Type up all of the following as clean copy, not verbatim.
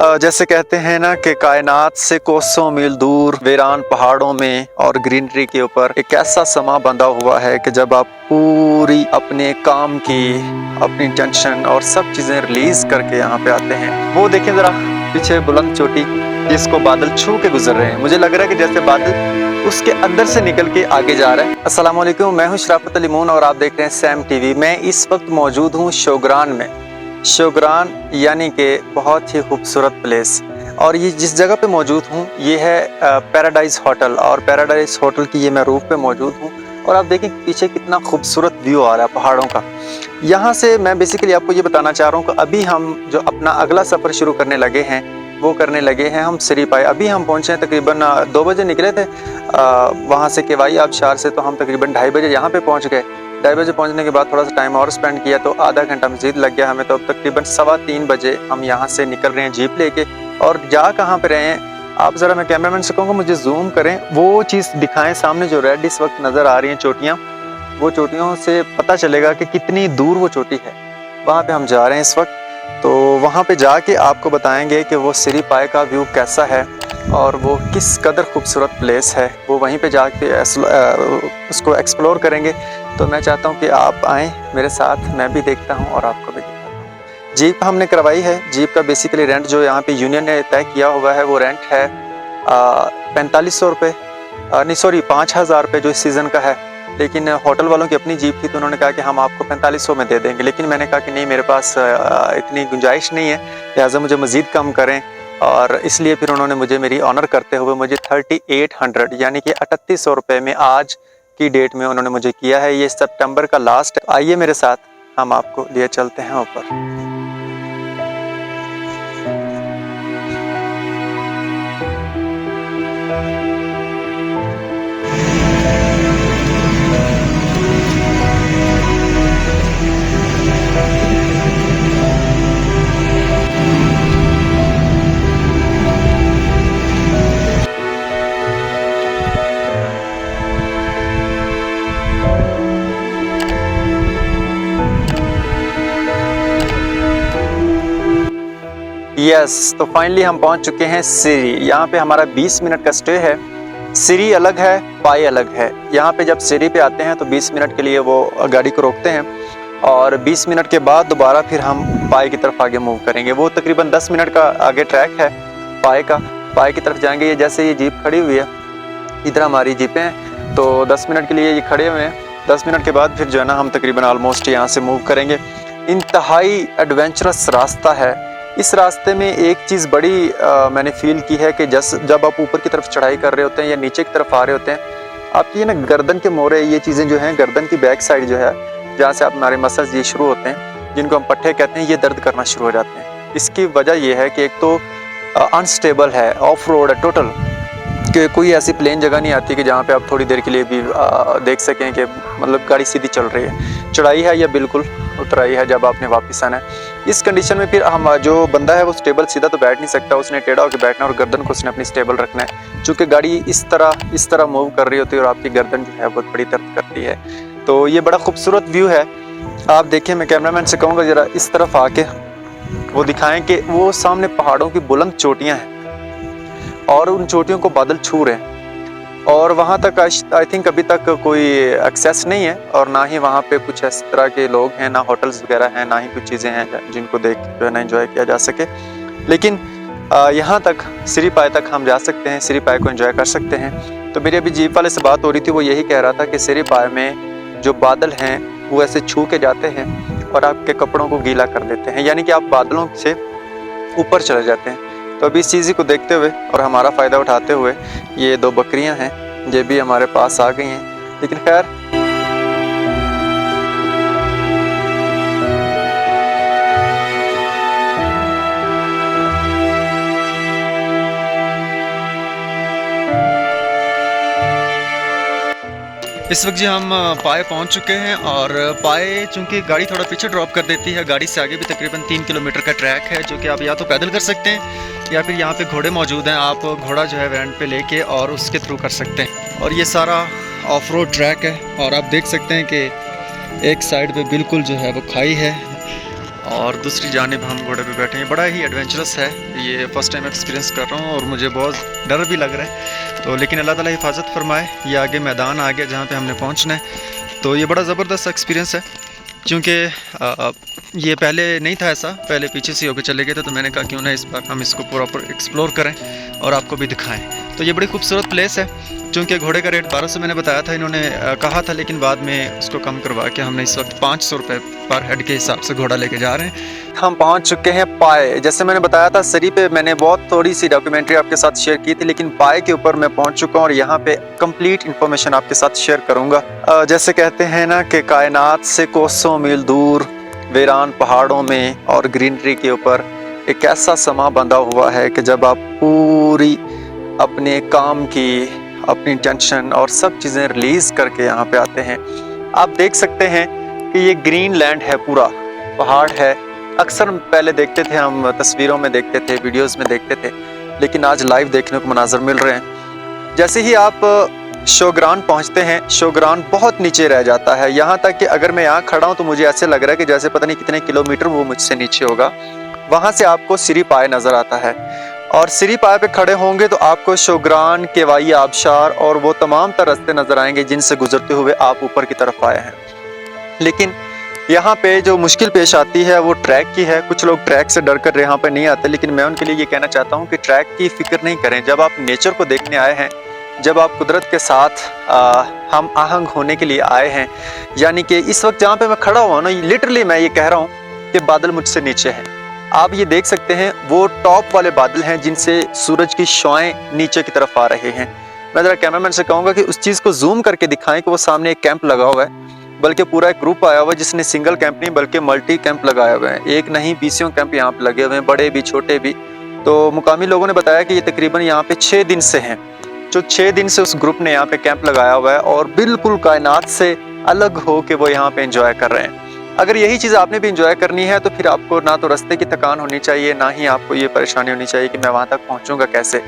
जैसे कहते हैं ना कि कायनात से कोसों मील दूर वीरान पहाड़ों में और ग्रीनरी के ऊपर एक ऐसा समा बंधा हुआ है कि जब आप पूरी अपने काम की अपनी टेंशन और सब चीज़ें रिलीज करके यहाँ पे आते हैं, वो देखें ज़रा पीछे बुलंद चोटी जिसको बादल छू के गुजर रहे हैं। मुझे लग रहा है कि जैसे बादल उसके अंदर से निकल के आगे जा रहा है। अस्सलाम वालेकुम, मैं हूँ शराफत अली मून और आप देख रहे हैं सैम टीवी। मैं इस वक्त मौजूद हूँ शोग्रान में। शोग्रान यानी कि बहुत ही खूबसूरत प्लेस, और ये जिस जगह पे मौजूद हूँ ये है पैराडाइज होटल, और पैराडाइज होटल की ये मैं रूफ पे मौजूद हूँ। और आप देखें पीछे कितना खूबसूरत व्यू आ रहा है पहाड़ों का। यहाँ से मैं बेसिकली आपको ये बताना चाह रहा हूँ कि अभी हम जो अपना अगला सफ़र शुरू करने लगे हैं वो करने लगे हैं हम सिरी पाए। अभी हम पहुँचे हैं तकरीबन 2 बजे निकले थे वहाँ से केवाई आबशार से, तो हम तकरीबन 2:30 बजे यहाँ पे पहुँच गए। 2:30 बजे पहुँचने के बाद थोड़ा सा टाइम और स्पेंड किया तो आधा घंटा मज़ीद लग गया हमें। तो अब तकरीबन 2:15 बजे हम यहाँ से निकल रहे हैं जीप लेके। और जा कहाँ पे रहे हैं आप ज़रा, मैं कैमरामैन से कहूँगा मुझे जूम करें, वो चीज़ दिखाएं। सामने जो रेड इस वक्त नज़र आ रही हैं चोटियाँ, वो चोटियों से पता चलेगा कि कितनी दूर वो चोटी है। वहाँ पे हम जा रहे हैं इस वक्त, तो वहाँ पे जाके आपको बताएंगे कि वो सिरी पाए का व्यू कैसा है और वो किस कदर खूबसूरत प्लेस है। वो वहीं पे जाके उसको एक्सप्लोर करेंगे। तो मैं चाहता हूँ कि आप आएँ मेरे साथ, मैं भी देखता हूँ और आपको भी दिखाता हूँ। जीप हमने करवाई है। जीप का बेसिकली रेंट जो यहाँ पे यूनियन ने तय किया हुआ है वो रेंट है 4500 रुपये, नहीं सॉरी 5000 रुपये जो इस सीज़न का है। लेकिन होटल वालों की अपनी जीप थी तो उन्होंने कहा कि हम आपको 4500 में दे देंगे। लेकिन मैंने कहा कि नहीं, मेरे पास इतनी गुंजाइश नहीं है, लिहाजा मुझे मज़ीद कम करें। और इसलिए फिर उन्होंने मुझे मेरी ऑनर करते हुए मुझे 3800 यानी कि 3800 रुपये में आज की डेट में उन्होंने मुझे किया है। ये सितंबर का लास्ट। आइए मेरे साथ, हम आपको लिए चलते हैं ऊपर। यस, तो फाइनली हम पहुंच चुके हैं सिरी। यहाँ पे हमारा 20 मिनट का स्टे है। सिरी अलग है, पाए अलग है। यहाँ पे जब सिरी पे आते हैं तो 20 मिनट के लिए वो गाड़ी को रोकते हैं और 20 मिनट के बाद दोबारा फिर हम पाए की तरफ आगे मूव करेंगे। वो तकरीबन 10 मिनट का आगे ट्रैक है पाए का। पाए की तरफ जाएंगे। ये जैसे ये जीप खड़ी हुई है, इधर हमारी जीपें हैं, तो 10 मिनट के लिए ये खड़े हुए हैं। 10 मिनट के बाद फिर जो है ना हम तकरीबन ऑलमोस्ट यहाँ से मूव करेंगे। इंतहाई एडवेंचरस रास्ता है। इस रास्ते में एक चीज़ बड़ी मैंने फील की है कि जब आप ऊपर की तरफ चढ़ाई कर रहे होते हैं या नीचे की तरफ आ रहे होते हैं, आपकी ये ना गर्दन के मोरे, ये चीज़ें जो हैं गर्दन की बैक साइड जो है, जहाँ से आप हमारे मसल्स ये शुरू होते हैं जिनको हम पट्टे कहते हैं, ये दर्द करना शुरू हो जाते हैं। इसकी वजह ये है कि एक तो अनस्टेबल है, ऑफ रोड है टोटल, कि कोई ऐसी प्लेन जगह नहीं आती कि जहाँ पे आप थोड़ी देर के लिए भी देख सकें कि मतलब गाड़ी सीधी चल रही है। चढ़ाई है या बिल्कुल उतराई है जब आपने वापस आना है। इस कंडीशन में फिर हम जो बंदा है वो स्टेबल सीधा तो बैठ नहीं सकता, उसने टेढ़ा होकर बैठना और गर्दन को उसने अपनी स्टेबल रखना है। चूँकि गाड़ी इस तरह मूव कर रही होती है और आपकी गर्दन जो है बहुत बड़ी दर्द करती है। तो ये बड़ा खूबसूरत व्यू है। आप देखें, मैं कैमरामैन से कहूँगा ज़रा इस तरफ आके वो दिखाएँ कि वो सामने पहाड़ों की बुलंद चोटियाँ हैं और उन चोटियों को बादल छू रहे हैं। और वहाँ तक आई थिंक अभी तक कोई एक्सेस नहीं है और ना ही वहाँ पे कुछ इस तरह के लोग हैं, ना होटल्स वगैरह हैं, ना ही कुछ चीज़ें हैं जिनको देख जो है ना एंजॉय किया जा सके। लेकिन यहाँ तक सिरी पाए तक हम जा सकते हैं, सिरी पाए को एंजॉय कर सकते हैं। तो मेरी अभी जीप वाले से बात हो रही थी, वो यही कह रहा था कि सिरी पाए में जो बादल हैं वो ऐसे छू के जाते हैं और आपके कपड़ों को गीला कर देते हैं, यानी कि आप बादलों से ऊपर चले जाते हैं। तो अभी इस चीज़ को देखते हुए और हमारा फ़ायदा उठाते हुए ये 2 बकरियां हैं, ये भी हमारे पास आ गई हैं। लेकिन खैर इस वक्त जी हम पाए पहुंच चुके हैं। और पाए चूंकि गाड़ी थोड़ा पीछे ड्रॉप कर देती है, गाड़ी से आगे भी तकरीबन 3 किलोमीटर का ट्रैक है जो कि आप या तो पैदल कर सकते हैं या फिर यहाँ पे घोड़े मौजूद हैं, आप घोड़ा जो है रेंट पे लेके और उसके थ्रू कर सकते हैं। और ये सारा ऑफ रोड ट्रैक है और आप देख सकते हैं कि एक साइड पे बिल्कुल जो है वो खाई है और दूसरी जानिब हम घोड़े पे बैठे हैं। बड़ा ही एडवेंचरस है, ये फ़र्स्ट टाइम एक्सपीरियंस कर रहा हूँ और मुझे बहुत डर भी लग रहा है। तो लेकिन अल्लाह ताला हिफाजत फरमाए। ये आगे मैदान आ गया जहाँ पे हमने पहुँचना है। तो ये बड़ा ज़बरदस्त एक्सपीरियंस है, क्योंकि ये पहले नहीं था ऐसा, पहले पीछे से होकर चले गए थे। तो मैंने कहा क्यों ना इस बार हम इसको प्रॉपर एक्सप्लोर करें और आपको भी दिखाएं। तो ये बड़ी खूबसूरत प्लेस है। चूँकि घोड़े का रेट 1200 मैंने बताया था, इन्होंने कहा था, लेकिन बाद में उसको कम करवा के हमने इस वक्त 500 रुपये पर हेड के हिसाब से घोड़ा लेके जा रहे हैं। हम पहुंच चुके हैं पाए। जैसे मैंने बताया था, सरी पे मैंने बहुत थोड़ी सी डॉक्यूमेंट्री आपके साथ शेयर की थी, लेकिन पाए के ऊपर मैं पहुंच चुका हूं और यहाँ पे कंप्लीट इन्फॉर्मेशन आपके साथ शेयर करूंगा। जैसे कहते हैं ना कि कायनात से कोसों मील दूर वीरान पहाड़ों में और ग्रीनरी के ऊपर एक ऐसा समा बंधा हुआ है कि जब आप पूरी अपने काम की, अपनी टेंशन और सब चीज़ें रिलीज़ करके यहाँ पे आते हैं। आप देख सकते हैं कि ये ग्रीन लैंड है, पूरा पहाड़ है। अक्सर पहले देखते थे हम, तस्वीरों में देखते थे, वीडियोस में देखते थे, लेकिन आज लाइव देखने को मनाजर मिल रहे हैं। जैसे ही आप शोग्रान पहुँचते हैं, शोग्रान बहुत नीचे रह जाता है। यहाँ तक कि अगर मैं यहाँ खड़ा हूँ तो मुझे ऐसे लग रहा है कि जैसे पता नहीं कितने किलोमीटर वो मुझसे नीचे होगा। वहाँ से आपको सिरी पाए नज़र आता है और सिरी पाए पे खड़े होंगे तो आपको शोग्रान, केवाई आबशार और वो तमाम तर रास्ते नज़र आएंगे जिनसे गुजरते हुए आप ऊपर की तरफ आए हैं। लेकिन यहाँ पे जो मुश्किल पेश आती है वो ट्रैक की है। कुछ लोग ट्रैक से डर कर यहाँ पे नहीं आते, लेकिन मैं उनके लिए ये कहना चाहता हूँ कि ट्रैक की फिक्र नहीं करें। जब आप नेचर को देखने आए हैं, जब आप कुदरत के साथ हम आहंग होने के लिए आए हैं, यानी कि इस वक्त जहाँ पे मैं खड़ा हुआ ना, लिटरली मैं ये कह रहा हूँ कि बादल मुझसे नीचे हैं। आप ये देख सकते हैं, वो टॉप वाले बादल हैं जिनसे सूरज की शॉएं नीचे की तरफ आ रहे हैं। मैं ज़रा कैमरामैन से कहूँगा कि उस चीज़ को जूम करके दिखाएं कि वो सामने एक कैंप लगा हुआ है, बल्कि पूरा एक ग्रुप आया हुआ है जिसने सिंगल कैंप नहीं बल्कि मल्टी कैंप लगाए हुए हैं। एक नहीं, 20 कैंप यहाँ पे लगे हुए हैं, बड़े भी छोटे भी। तो मुकामी लोगों ने बताया कि ये तकरीबन यहाँ पे 6 दिन से हैं, जो 6 दिन से उस ग्रुप ने यहाँ पे कैंप लगाया हुआ है और बिल्कुल कायनात से अलग हो के वो यहाँ पे एंजॉय कर रहे हैं। अगर यही चीज़ आपने भी इंजॉय करनी है तो फिर आपको ना तो रास्ते की थकान होनी चाहिए, ना ही आपको ये परेशानी होनी चाहिए कि मैं वहाँ तक पहुँचूंगा कैसे।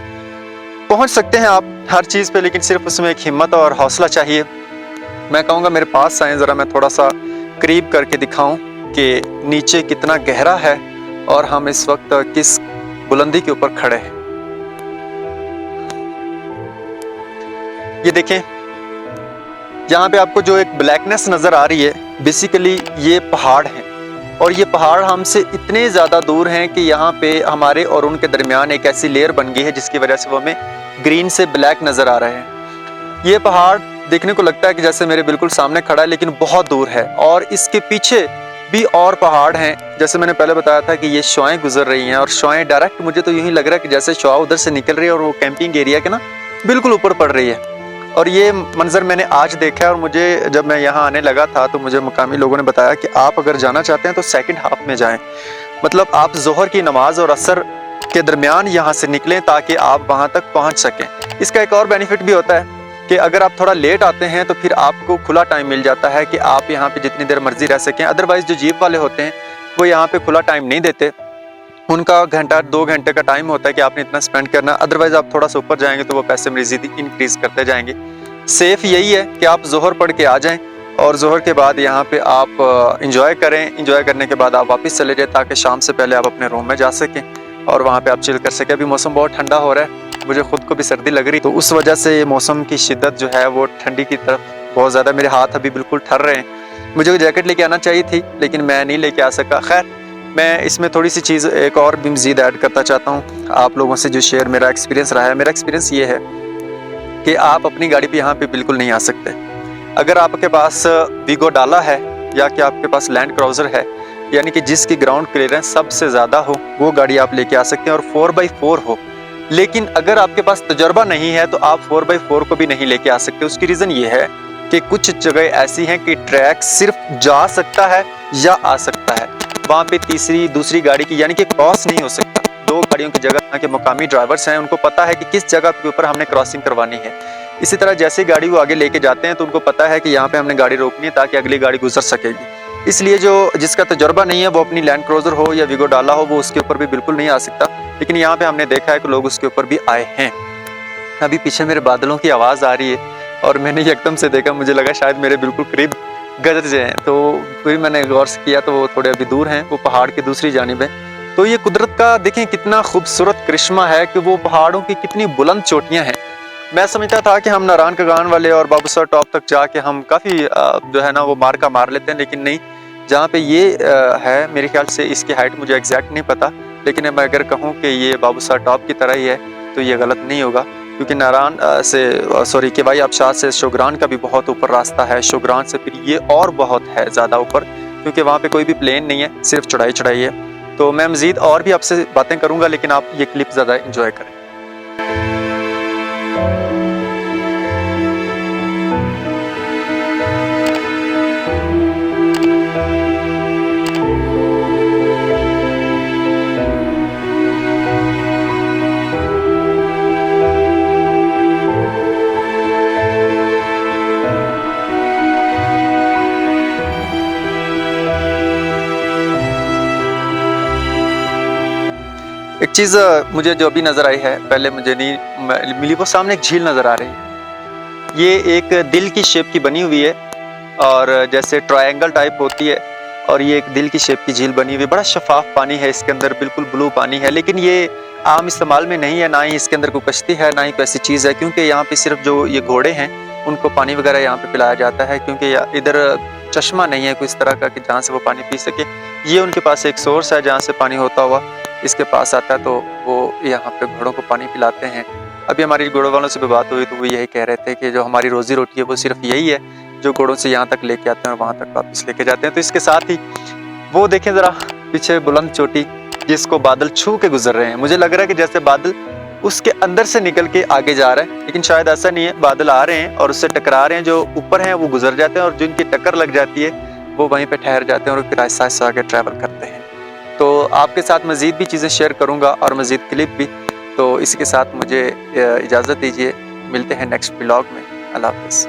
पहुँच सकते हैं आप हर चीज़ पे, लेकिन सिर्फ उसमें एक हिम्मत और हौसला चाहिए। मैं कहूँगा मेरे पास आएँ, ज़रा मैं थोड़ा सा करीब करके दिखाऊँ कि नीचे कितना गहरा है और हम इस वक्त किस बुलंदी के ऊपर खड़े हैं। ये देखें, यहाँ पे आपको जो एक ब्लैकनेस नज़र आ रही है, बेसिकली ये पहाड़ हैं और ये पहाड़ हमसे इतने ज़्यादा दूर हैं कि यहाँ पे हमारे और उनके दरमियान एक ऐसी लेयर बन गई है जिसकी वजह से वो हमें ग्रीन से ब्लैक नज़र आ रहे हैं। ये पहाड़ देखने को लगता है कि जैसे मेरे बिल्कुल सामने खड़ा है, लेकिन बहुत दूर है और इसके पीछे भी और पहाड़ हैं। जैसे मैंने पहले बताया था कि ये शॉएं गुजर रही हैं और शॉएं डायरेक्ट, मुझे तो यूँ ही लग रहा है कि जैसे शॉ उधर से निकल रही है और वो कैंपिंग एरिया के ना बिल्कुल ऊपर पड़ रही है। और ये मंजर मैंने आज देखा है और मुझे जब मैं यहाँ आने लगा था तो मुझे मुकामी लोगों ने बताया कि आप अगर जाना चाहते हैं तो सेकंड हाफ में जाएं, मतलब आप जोहर की नमाज और असर के दरमियान यहाँ से निकलें ताकि आप वहाँ तक पहुँच सकें। इसका एक और बेनिफिट भी होता है कि अगर आप थोड़ा लेट आते हैं तो फिर आपको खुला टाइम मिल जाता है कि आप यहाँ पे जितनी देर मर्जी रह सकें। अदरवाइज जो जीप वाले होते हैं वो यहाँ पे खुला टाइम नहीं देते, उनका घंटा 2 घंटे का टाइम होता है कि आपने इतना स्पेंड करना। अदरवाइज आप थोड़ा सा ऊपर जाएंगे तो वो पैसे मजीद इंक्रीज करते जाएंगे। सेफ यही है कि आप जोहर पढ़ के आ जाएं और जोहर के बाद यहाँ पे आप इंजॉय करें। इंजॉय करने के बाद आप वापस चले जाएं ताकि शाम से पहले आप अपने रूम में जा सकें और वहाँ पे आप चिल कर सकें। अभी मौसम बहुत ठंडा हो रहा है, मुझे खुद को भी सर्दी लग रही, तो उस वजह से मौसम की शिद्दत जो है वो ठंडी की तरफ बहुत ज़्यादा, मेरे हाथ अभी बिल्कुल ठर रहे हैं। मुझे जैकेट लेके आना चाहिए थी लेकिन मैं नहीं लेके आ सका। खैर, मैं इसमें थोड़ी सी चीज़ एक और भी मज़ीद ऐड करना चाहता हूँ आप लोगों से, जो शेयर मेरा एक्सपीरियंस रहा है। मेरा एक्सपीरियंस ये है कि आप अपनी गाड़ी पे यहाँ पे बिल्कुल नहीं आ सकते। अगर आपके पास वीगो डाला है या कि आपके पास लैंड क्रूज़र है, यानी कि जिसकी ग्राउंड क्लियरेंस सबसे ज़्यादा हो, वो गाड़ी आप लेके आ सकते हैं और 4x4 हो। लेकिन अगर आपके पास तजर्बा नहीं है तो आप 4x4 को भी नहीं लेके आ सकते। उसकी रीज़न ये है कि कुछ जगह ऐसी हैं कि ट्रैक सिर्फ जा सकता है या आ सकता है, वहाँ पे तीसरी दूसरी गाड़ी की यानी कि क्रॉस नहीं हो सकता। 2 गाड़ियों की जगह यहाँ के मुकामी ड्राइवर्स हैं, उनको पता है कि किस जगह के ऊपर हमने क्रॉसिंग करवानी है। इसी तरह जैसे गाड़ी वो आगे लेके जाते हैं तो उनको पता है कि यहाँ पे हमने गाड़ी रोकनी है ताकि अगली गाड़ी गुजर सकेगी। इसलिए जिसका तजर्बा नहीं है वो अपनी लैंड क्रूज़र हो या वीगो डाला हो वो उसके ऊपर भी बिल्कुल नहीं आ सकता। लेकिन यहाँ पे हमने देखा है कि लोग उसके ऊपर भी आए हैं। अभी पीछे मेरे बादलों की आवाज़ आ रही है और मैंने एकदम से देखा, मुझे लगा शायद मेरे बिल्कुल करीब गरजे हैं। तो फिर मैंने गौर से किया तो वो थोड़े अभी दूर हैं, वो पहाड़ की दूसरी जानिब है। तो ये कुदरत का देखें कितना खूबसूरत करिश्मा है कि वो पहाड़ों की कितनी बुलंद चोटियां हैं। मैं समझता था कि हम नारायण कगान वाले और बाबूसर टॉप तक जाके हम काफ़ी जो है ना वो मार्का मार लेते हैं, लेकिन नहीं, जहाँ पे ये है मेरे ख्याल से इसकी हाइट मुझे एग्जैक्ट नहीं पता, लेकिन मैं अगर कहूँ कि ये बाबूसर टॉप की तरह ही है तो ये गलत नहीं होगा, क्योंकि नारायण से सॉरी केवाई आबशार से शोग्रान का भी बहुत ऊपर रास्ता है, शोग्रान से फिर ये और बहुत है ज़्यादा ऊपर, क्योंकि वहाँ पे कोई भी प्लेन नहीं है, सिर्फ चढ़ाई है। तो मैं मज़ीद और भी आपसे बातें करूँगा, लेकिन आप ये क्लिप ज़्यादा इंजॉय करें। एक चीज़ मुझे जो अभी नज़र आई है, पहले मुझे नहीं मिली, वो सामने एक झील नज़र आ रही है। ये एक दिल की शेप की बनी हुई है और जैसे ट्रायंगल टाइप होती है, और ये एक दिल की शेप की झील बनी हुई है। बड़ा शफाफ पानी है इसके अंदर, बिल्कुल ब्लू पानी है, लेकिन ये आम इस्तेमाल में नहीं है, ना ही इसके अंदर कोई कश्ती है, ना ही कोई ऐसी चीज़ है, क्योंकि यहाँ पे सिर्फ जो ये घोड़े हैं उनको पानी वगैरह यहाँ पे पिलाया जाता है, क्योंकि इधर चश्मा नहीं है कोई इस तरह का कि जहाँ से वो पानी पी सके। ये उनके पास एक सोर्स है जहाँ से पानी होता हुआ इसके पास आता है, तो वो यहाँ पे घोड़ों को पानी पिलाते हैं। अभी हमारी घोड़ों वालों से भी बात हुई तो वो यही कह रहे थे कि जो हमारी रोजी रोटी है वो सिर्फ यही है, जो घोड़ों से यहाँ तक लेके आते हैं और वहाँ तक वापस लेके जाते हैं। तो इसके साथ ही वो देखें ज़रा पीछे बुलंद चोटी जिसको बादल छू के गुजर रहे हैं। मुझे लग रहा है कि जैसे बादल उसके अंदर से निकल के आगे जा रहा है, लेकिन शायद ऐसा नहीं है, बादल आ रहे हैं और उससे टकरा रहे हैं, जो ऊपर हैं वो गुजर जाते हैं और जिनकी टक्कर लग जाती है वो वहीं पे ठहर जाते हैं और फिर आहिस्ता आहिस्ता आगे ट्रैवल करते हैं। तो आपके साथ मज़ीद भी चीज़ें शेयर करूँगा और मज़ीद क्लिप भी। तो इसके साथ मुझे इजाज़त दीजिए, मिलते हैं नेक्स्ट व्लॉग में। अल्लाह हाफ़िज़।